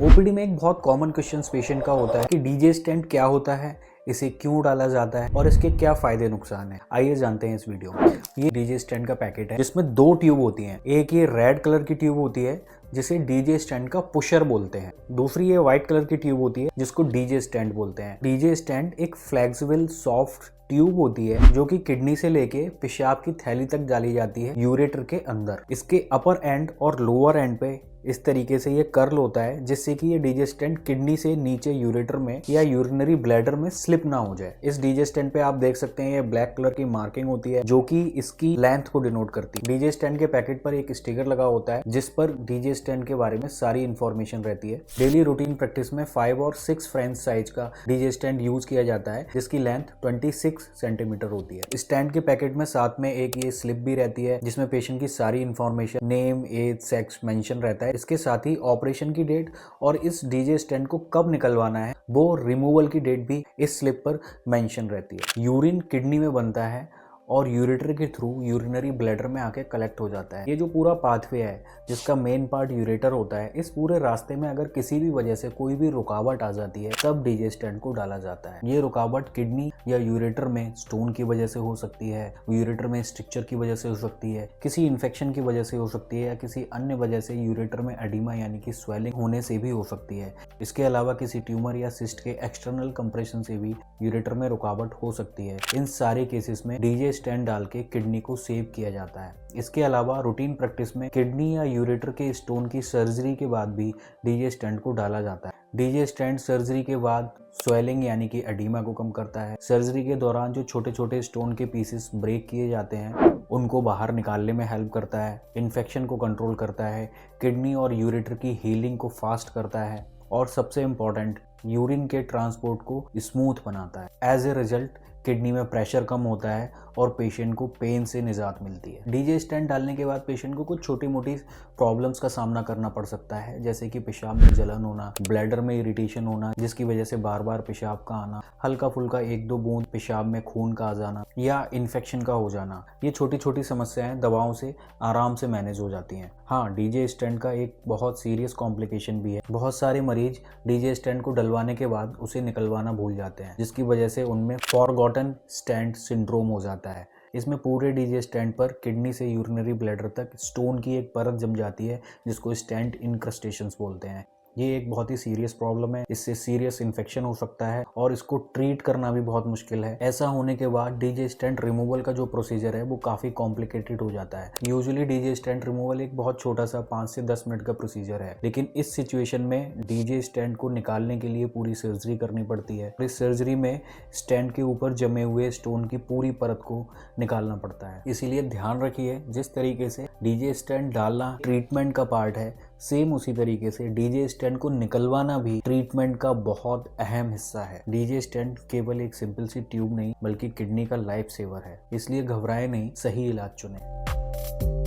OPD में एक बहुत कॉमन क्वेश्चन पेशेंट का होता है कि डीजे स्टेंट क्या होता है, इसे क्यों डाला जाता है और इसके क्या फायदे नुकसान है। आइए जानते हैं इस वीडियो में। ये डीजे स्टेंट का पैकेट है जिसमें दो ट्यूब होती हैं। एक ये रेड कलर की ट्यूब होती है जिसे डीजे स्टैंड का पुशर बोलते हैं। दूसरी ये व्हाइट कलर की ट्यूब होती है जिसको डीजे स्टैंड बोलते हैं। डीजे स्टैंड एक फ्लेक्सिबल सॉफ्ट ट्यूब होती है जो कि किडनी से लेके पेशाब की थैली तक डाली जाती है यूरेटर के अंदर। इसके अपर एंड और लोअर एंड पे इस तरीके से ये कर्ल होता है जिससे कि ये डीजे स्टेंट किडनी से नीचे यूरेटर में या यूरिनरी ब्लैडर में स्लिप ना हो जाए। इस डीजे स्टेंट पे आप देख सकते हैं ये ब्लैक कलर की मार्किंग होती है जो कि इसकी लेंथ को डिनोट करती है। डीजे स्टेंट के पैकेट पर एक स्टिकर लगा होता है जिस पर डीजे स्टेंट के बारे में सारी इंफॉर्मेशन रहती है। डेली रूटीन प्रैक्टिस में 5 और 6 फ्रेंच साइज का डीजे स्टेंट यूज किया जाता है जिसकी लेंथ 26 सेंटीमीटर होती है। स्टैंड के पैकेट में साथ में एक ये स्लिप भी रहती है जिसमें पेशेंट की सारी information, name, age, sex mention रहता है। इसके साथ ही ऑपरेशन की डेट और इस डीजे स्टेंट को कब निकलवाना है वो रिमूवल की डेट भी इस स्लिप पर मेंशन रहती है। यूरिन किडनी में बनता है और यूरेटर के थ्रू यूरिनरी ब्लैडर में आके कलेक्ट हो जाता है। ये जो पूरा पाथवे है जिसका मेन पार्ट यूरेटर होता है, इस पूरे रास्ते में अगर किसी भी वजह से कोई भी रुकावट आ जाती है तब डीजे स्टेंट को डाला जाता है। ये रुकावट किडनी या यूरेटर में स्टोन की वजह से हो सकती है, यूरेटर में स्ट्रक्चर की वजह से हो सकती है, किसी इन्फेक्शन की वजह से हो सकती है या किसी अन्य वजह से यूरेटर में एडिमा यानी कि स्वेलिंग होने से भी हो सकती है। इसके अलावा किसी ट्यूमर या सिस्ट के एक्सटर्नल कंप्रेशन से भी यूरेटर में रुकावट हो सकती है। इन सारे केसेस में डीजे स्टेंट डाल के किडनी को सेव किया जाता है। इसके अलावा रूटीन प्रैक्टिस में किडनी या यूरेटर के स्टोन की सर्जरी के बाद भी डीजे स्टेंट को डाला जाता है। डीजे स्टेंट सर्जरी के बाद स्वेलिंग यानी कि एडिमा को कम करता है। सर्जरी के दौरान जो छोटे छोटे स्टोन के पीसेस ब्रेक किए जाते हैं उनको बाहर निकालने में हेल्प करता है। इन्फेक्शन को कंट्रोल करता है, किडनी और यूरेटर की हीलिंग को फास्ट करता है और सबसे इम्पोर्टेंट यूरिन के ट्रांसपोर्ट को स्मूथ बनाता है। एज ए रिजल्ट किडनी में प्रेशर कम होता है और पेशेंट को पेन से निजात मिलती है। डीजे स्टेंट डालने के बाद पेशेंट को कुछ छोटी मोटी प्रॉब्लम्स का सामना करना पड़ सकता है जैसे कि पेशाब में जलन होना, ब्लैडर में इरिटेशन होना जिसकी वजह से बार बार पेशाब का आना, हल्का फुल्का 1-2 बूंद पेशाब में खून का आ जाना या इन्फेक्शन का हो जाना। ये छोटी छोटी समस्याएं दवाओं से आराम से मैनेज हो जाती हैं। हाँ, डीजे स्टेंट का एक बहुत सीरियस कॉम्प्लिकेशन भी है। बहुत सारे मरीज डीजे स्टेंट को डलवाने के बाद उसे निकलवाना भूल जाते हैं जिसकी वजह से उनमें फॉरगॉटन स्टेंट सिंड्रोम हो जाता है। इसमें पूरे डीजे स्टेंट पर किडनी से यूरिनरी ब्लैडर तक स्टोन की एक परत जम जाती है जिसको स्टेंट इनक्रस्टेशंस बोलते हैं। ये एक बहुत ही सीरियस प्रॉब्लम है, इससे सीरियस इन्फेक्शन हो सकता है और इसको ट्रीट करना भी बहुत मुश्किल है। ऐसा होने के बाद डीजे स्टेंट रिमूवल का जो प्रोसीजर है वो काफ़ी कॉम्प्लिकेटेड हो जाता है। यूजुअली डीजे स्टेंट रिमूवल एक बहुत छोटा सा 5 से 10 मिनट का प्रोसीजर है, लेकिन इस सिचुएशन में डीजे स्टेंट को निकालने के लिए पूरी सर्जरी करनी पड़ती है। इस सर्जरी में स्टेंट के ऊपर जमे हुए स्टोन की पूरी परत को निकालना पड़ता है। इसीलिए ध्यान रखिए, जिस तरीके से डीजे स्टेंट डालना ट्रीटमेंट का पार्ट है, सेम उसी तरीके से डीजे स्टेंट को निकलवाना भी ट्रीटमेंट का बहुत अहम हिस्सा है। डीजे स्टेंट केवल एक सिंपल सी ट्यूब नहीं बल्कि किडनी का लाइफ सेवर है, इसलिए घबराएं नहीं, सही इलाज चुनें।